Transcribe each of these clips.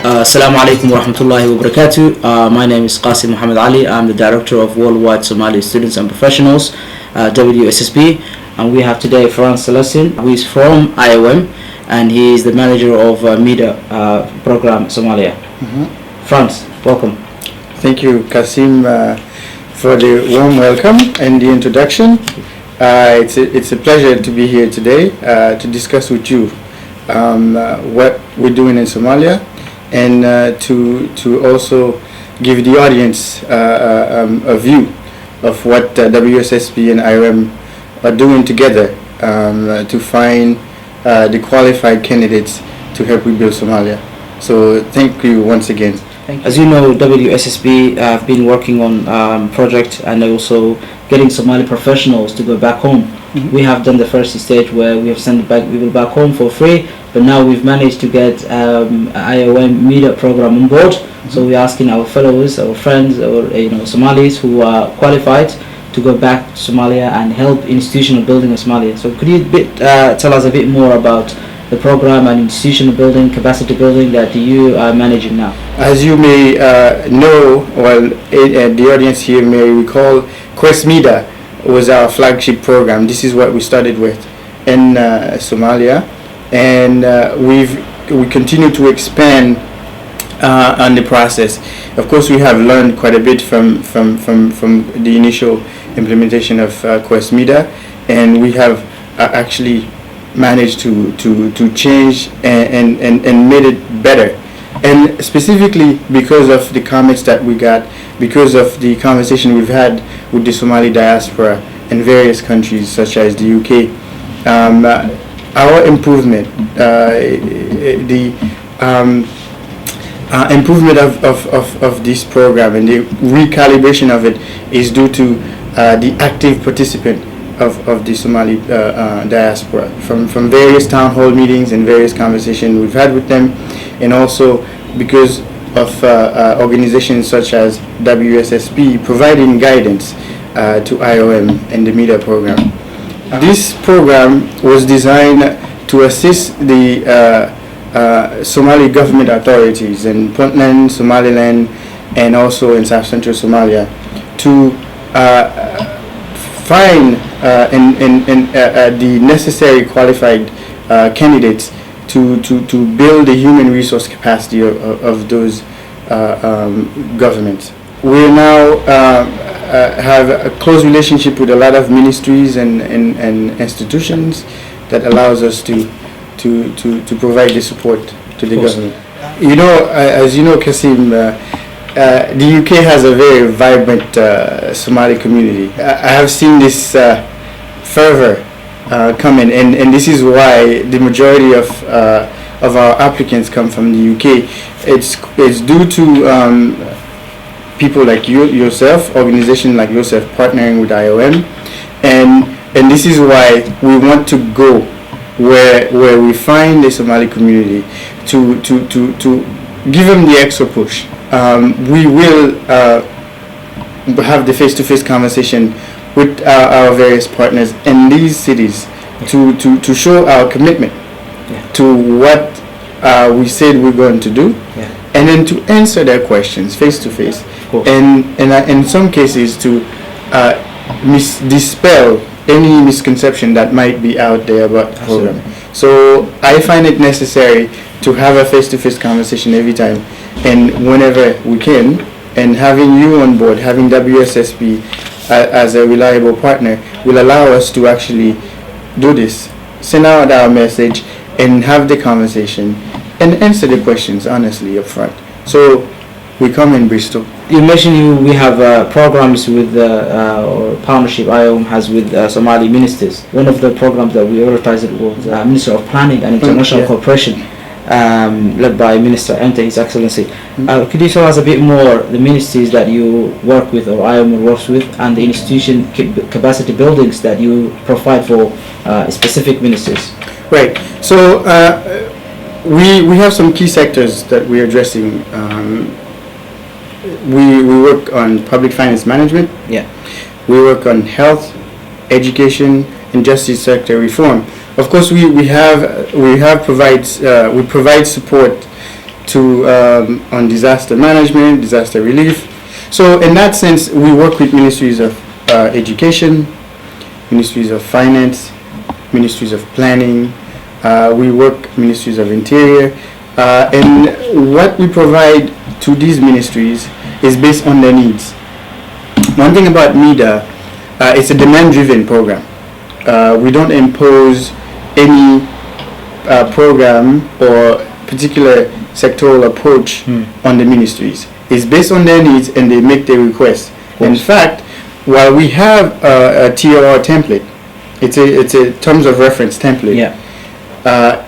Assalamu alaikum wa rahmatullahi wa barakatuh. My name is Qasim Muhammad Ali. I'm the Director of Worldwide Somali Students and Professionals, WSSP. And we have today Frantz Celestin, who is from IOM, and he is the Manager of MIDA Programme Somalia. Frantz, welcome. Thank you, Qasim, for the warm welcome and the introduction. It's a pleasure to be here today to discuss with you what we're doing in Somalia, and to also give the audience a view of what WSSP and IOM are doing together to find the qualified candidates to help rebuild Somalia. So thank you once again. As you know, WSSP have been working on project and also getting Somali professionals to go back home. We have done the first stage where we have sent people back home for free, but now we've managed to get IOM MIDA program on board. So we're asking our fellows, our friends, or Somalis who are qualified to go back to Somalia and help institutional building in Somalia. So could you tell us a bit more about the program and institutional building, capacity building that you are managing now? As you may know, the audience here may recall, WSSP MIDA was our flagship program. This is what we started with in Somalia, and we continue to expand on the process. Of course, we have learned quite a bit from the initial implementation of WSSP MIDA, and we have actually managed to change and made it better. And specifically because of the comments that we got, because of the conversation we've had with the Somali diaspora in various countries such as the UK, our improvement, the improvement of this program and the recalibration of it is due to the active participant of the Somali diaspora from various town hall meetings and various conversations we've had with them, and also because of organizations such as WSSP providing guidance to IOM and the MIDA program. This program was designed to assist the Somali government authorities in Puntland, Somaliland, and also in South Central Somalia to find the necessary qualified candidates to build the human resource capacity of those governments. We now have a close relationship with a lot of ministries and institutions that allows us to provide the support to the government. As you know, Qasim, the UK has a very vibrant Somali community. I have seen this fervor coming, and this is why the majority of our applicants come from the UK. It's due to people like yourself, organizations like yourself partnering with IOM, and this is why we want to go where we find the Somali community to give them the extra push. We will have the face-to-face conversation with our various partners in these cities to show our commitment to what we said we're going to do, and then to answer their questions face-to-face, and in some cases to dispel any misconception that might be out there about the program. So I find it necessary to have a face-to-face conversation every time and whenever we can, and having you on board, having WSSP as a reliable partner will allow us to actually do this, send out our message and have the conversation and answer the questions honestly up front. So we come in Bristol. You mentioned we have programs with or partnership IOM has with Somali ministers. One of the programs that we advertised was Minister of Planning and International Cooperation, led by Minister Ente, His Excellency. Could you tell us a bit more the ministries that you work with or IOM works with, and the institution capacity buildings that you provide for specific ministries? Right. So we have some key sectors that we're addressing. We work on public finance management. We work on health, education, and justice sector reform. Of course, we provide support to on disaster management, disaster relief. So in that sense, we work with ministries of education, ministries of finance, ministries of planning. We work ministries of interior, and what we provide to these ministries is based on their needs. One thing about MIDA, it's a demand-driven program. We don't impose any program or particular sectoral approach on the ministries. It's based on their needs, and they make their requests. In fact, while we have a TOR template, it's a terms of reference template. Yeah.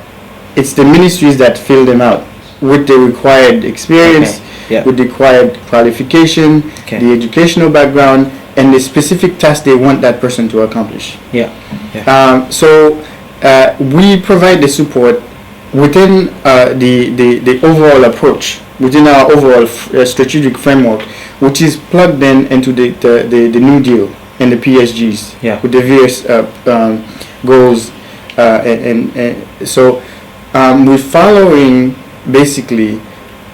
It's the ministries that fill them out with the required experience, with the required qualification, the educational background, and the specific task they want that person to accomplish. So we provide the support within the overall approach, within our overall strategic framework, which is plugged in into the New Deal and the PSGs with the various goals. So we're following basically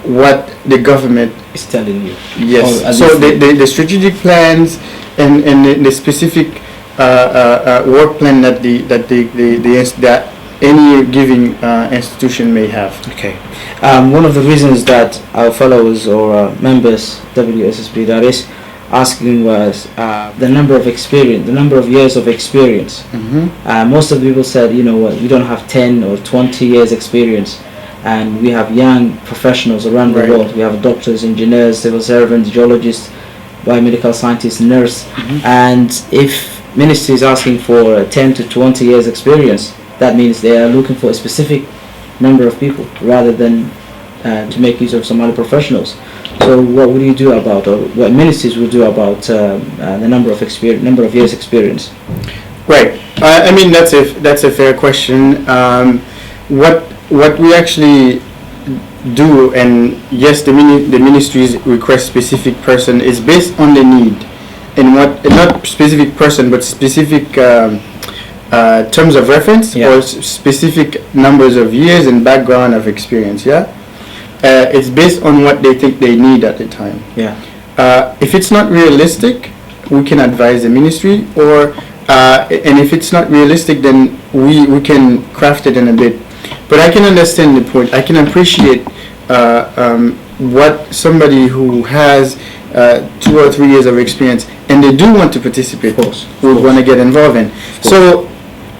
what the government is telling you. Yes. So the strategic plans and the specific work plan that any given institution may have. Okay. One of the reasons that our followers or members, WSSP, that is asking was the number of years of experience. Most of the people said, you know what, we don't have 10 or 20 years experience, and we have young professionals around the world. We have doctors, engineers, civil servants, geologists, biomedical scientists, nurse, and if ministry is asking for 10 to 20 years experience, that means they are looking for a specific number of people rather than to make use of Somali professionals. So what would you do about, or what ministries will do about the number of years experience? Right. I mean, that's a fair question. What we actually do, and yes, the ministries request specific person, is based on the need, and what, not specific person, but specific terms of reference or specific numbers of years and background of experience. It's based on what they think they need at the time. If it's not realistic, we can advise the ministry, or and if it's not realistic, then we can craft it in a bit. But I can understand the point. I can appreciate what somebody who has 2 or 3 years of experience and they do want to participate would want to get involved in. So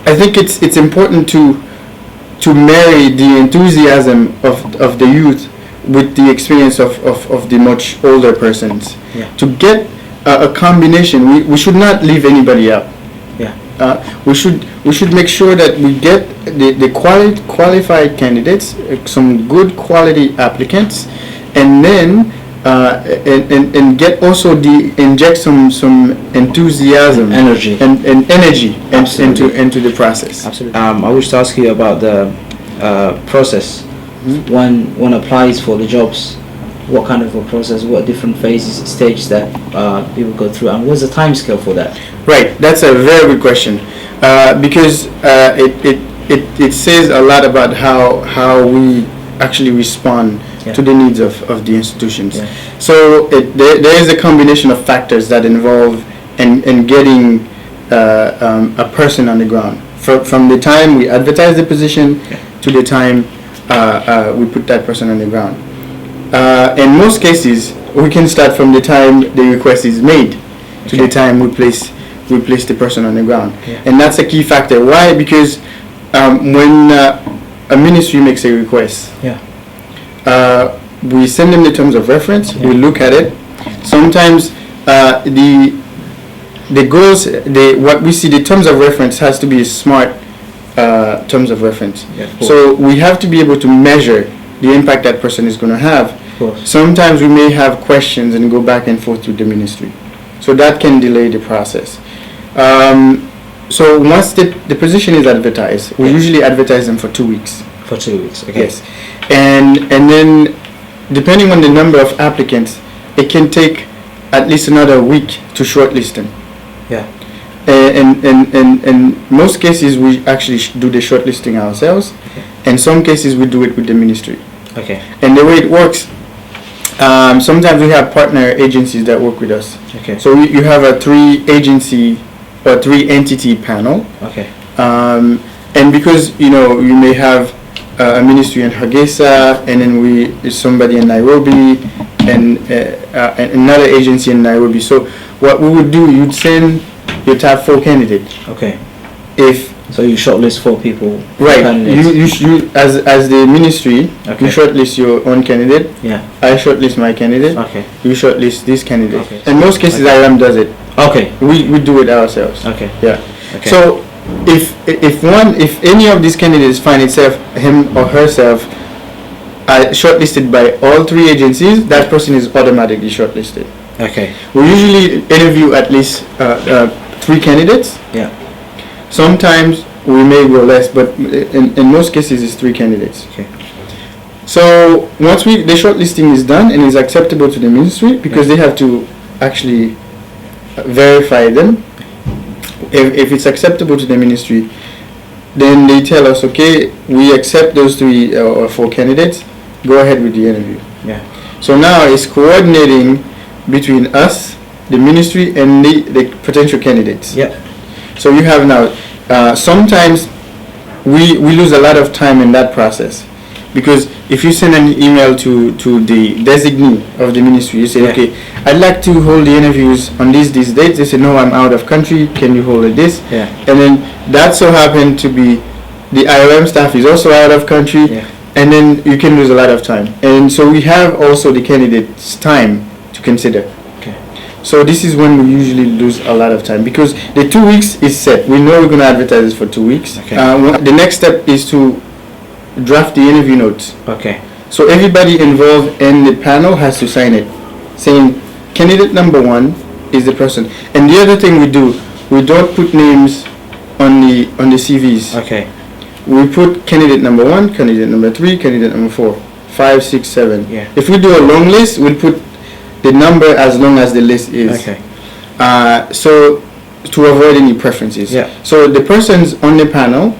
I think it's important to marry the enthusiasm of the youth with the experience of the much older persons. To get a combination, we should not leave anybody out. We should make sure that we get the qualified candidates, some good quality applicants, and then and get also inject some enthusiasm, energy, and energy into the process. Absolutely. I wish to ask you about the process. One applies for the jobs. What kind of a process? What different phases, stages that people go through, and what's the time scale for that? Right, that's a very good question, because it says a lot about how we actually respond to the needs of the institutions. So there is a combination of factors that involve in getting a person on the ground. From the time we advertise the position to the time we put that person on the ground. In most cases, we can start from the time the request is made to the time we place the person on the ground, and that's a key factor. Why? Because when a ministry makes a request, we send them the terms of reference. We look at it. Sometimes the goals, what we see, the terms of reference has to be a smart terms of reference. So we have to be able to measure the impact that person is going to have. Sometimes we may have questions and go back and forth with the ministry, so that can delay the process. So once the position is advertised, we usually advertise them for 2 weeks. For 2 weeks, okay. Yes, and then depending on the number of applicants, it can take at least another week to shortlist them. And in most cases, we actually do the shortlisting ourselves. In some cases, we do it with the ministry. Okay. And the way it works, sometimes we have partner agencies that work with us. Okay. So you have a 3 entity panel. Okay. And because you may have a ministry in Hargeisa, and then somebody in Nairobi, and another agency in Nairobi. So what we would do, you'd have 4 candidates. Okay. So you shortlist 4 people. Right. You as the ministry, okay. You shortlist your own candidate. Yeah. I shortlist my candidate. Okay. You shortlist this candidate. Okay. In most cases, okay. IOM does it. Okay. We do it ourselves. Okay. Yeah. Okay. So if any of these candidates find him or herself shortlisted by all 3 agencies, that person is automatically shortlisted. Okay. We usually interview at least 3 candidates. Yeah. Sometimes we may go less, but in most cases it's 3 candidates. Okay. So once the shortlisting is done and is acceptable to the ministry, because they have to actually verify them. If it's acceptable to the ministry, then they tell us, okay, we accept those 3 or 4 candidates. Go ahead with the interview. Yeah. So now it's coordinating between us, the ministry, and the potential candidates. Yeah. So you have now, sometimes we lose a lot of time in that process, because if you send an email to the designee of the ministry, you say, okay, I'd like to hold the interviews on these dates. They say, no, I'm out of country. Can you hold it this? Yeah. And then that so happened to be the IOM staff is also out of country. Yeah. And then you can lose a lot of time. And so we have also the candidate's time to consider. Okay. So this is when we usually lose a lot of time, because the 2 weeks is set. We know we're going to advertise it for 2 weeks. Okay. The next step is to draft the interview notes. Okay. So everybody involved in the panel has to sign it, saying candidate number 1 is the person. And the other thing we don't put names on the CVs. Okay. We put candidate number 1, candidate number 3, candidate number 4, 5, 6, 7. Yeah. If we do a long list, we'll put the number as long as the list is. Okay. So to avoid any preferences. Yeah. So the persons on the panel,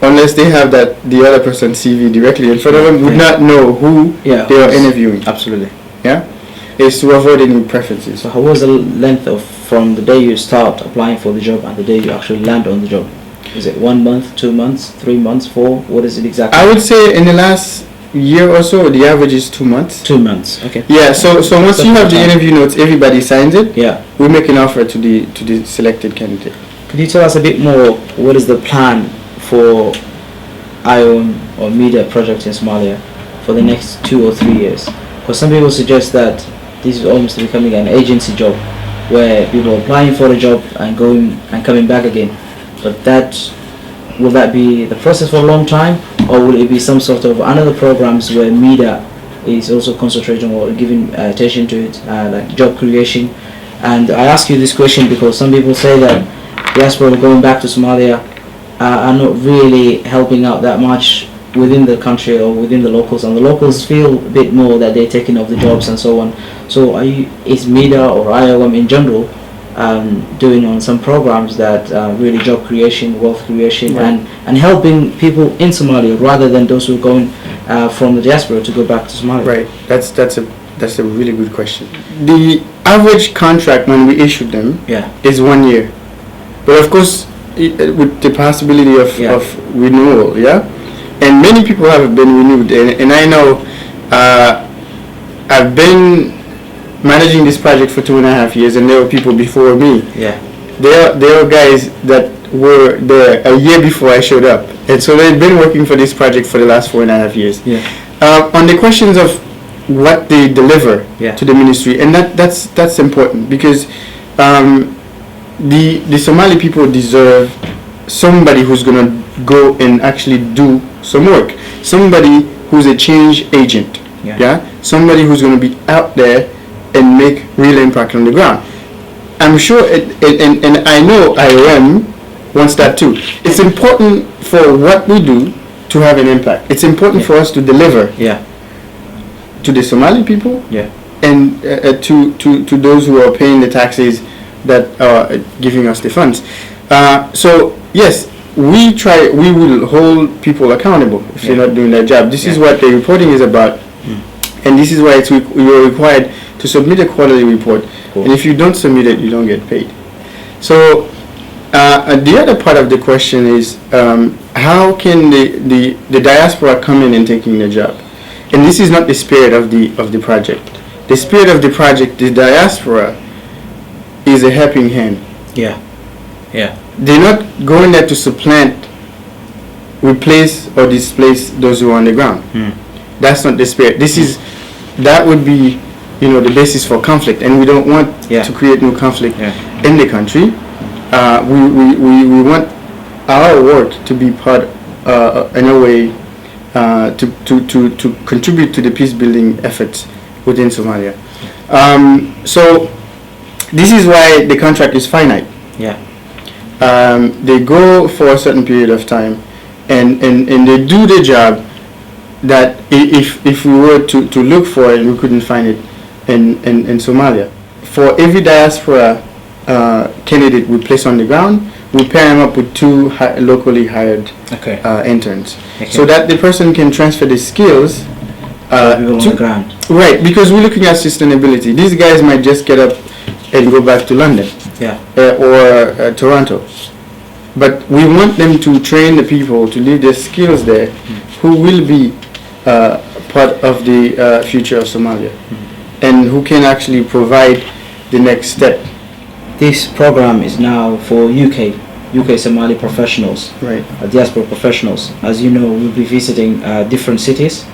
unless they have the other person's CV directly in front of them, would not know who they are interviewing. Absolutely. Yeah. It's to avoid any preferences. So how was the length from the day you start applying for the job and the day you actually land on the job? Is it 1 month, 2 months, 3 months, 4? What is it exactly? I would say in the last year or so, the average is 2 months. 2 months. Okay. Yeah. So once you have the interview notes, everybody signs it. Yeah. We make an offer to the selected candidate. Could you tell us a bit more? What is the plan for IOM or MIDA project in Somalia for the next 2 or 3 years? Because some people suggest that this is almost becoming an agency job, where people are applying for a job and going and coming back again. But will that be the process for a long time, or will it be some sort of another programs where MIDA is also concentrating or giving attention to it, like job creation? And I ask you this question because some people say that diaspora going back to Somalia are not really helping out that much within the country or within the locals, and the locals feel a bit more that they're taking off the jobs and so on. So is MIDA or IOM in general doing on some programs that really job creation, wealth creation, right, and helping people in Somalia rather than those who are going from the diaspora to go back to Somalia? Right. That's a really good question. The average contract when we issued them is 1 year, but of course with the possibility of renewal. Yeah. And many people have been renewed, and I know I've been managing this project for 2.5 years, and there were people before me. Yeah. There are guys that were there a year before I showed up, and so they've been working for this project for the last 4.5 years. Yeah. On the questions of what they deliver to the ministry, and that's important, because the Somali people deserve somebody who's gonna go and actually do some work, somebody who's a change agent, somebody who's going to be out there and make real impact on the ground. I'm sure, and I know IOM wants that too. It's important for what we do to have an impact. It's important for us to deliver to the Somali people and to those who are paying the taxes that are giving us the funds. So yes, we will hold people accountable if they're not doing their job. This is what the reporting is about, and this is why you're required to submit a quarterly report. Cool. And if you don't submit it, you don't get paid. So the other part of the question is, how can the diaspora come in and taking the job? And this is not the spirit of the project. The spirit of the project, the diaspora, is a helping hand. Yeah. They're not going there to supplant, replace, or displace those who are on the ground. That's not the spirit. That would be, the basis for conflict, and we don't want to create new conflict in the country. We want our work to be part, in a way, to contribute to the peace building efforts within Somalia. So this is why the contract is finite. They go for a certain period of time, and they do the job that if we were to look for it, we couldn't find it in Somalia. For every diaspora candidate we place on the ground, we pair them up with 2 locally hired interns, so that the person can transfer the skills to the ground. Right, because we're looking at sustainability. These guys might just get up and go back to London or Toronto, but we want them to train the people to leave their skills there, who will be part of the future of Somalia, and who can actually provide the next step. This program is now for UK Somali professionals, diaspora professionals. As you know, we'll be visiting different cities.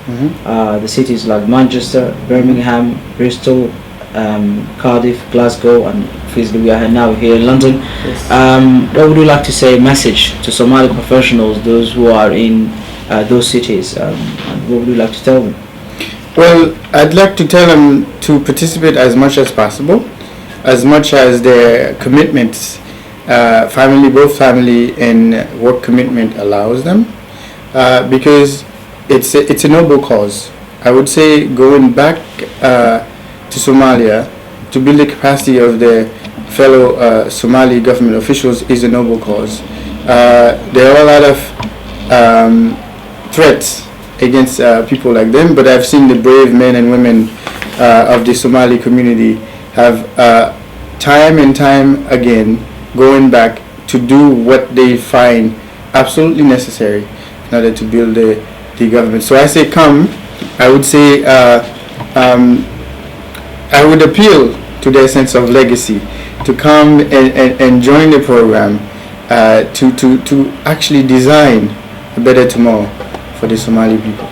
The cities like Manchester, Birmingham, Bristol, Cardiff, Glasgow, and obviously we are now here in London. What would you like to say, message to Somali professionals, those who are in those cities, and what would you like to tell them? Well, I'd like to tell them to participate as much as possible, as much as their commitments, both family and work commitment allows them, because it's a noble cause. I would say going back to Somalia to build the capacity of the fellow Somali government officials is a noble cause. There are a lot of threats against people like them, but I've seen the brave men and women of the Somali community have time and time again going back to do what they find absolutely necessary in order to build the government. So I say come. I would say I would appeal to their sense of legacy to come and join the program, to actually design a better tomorrow for the Somali people.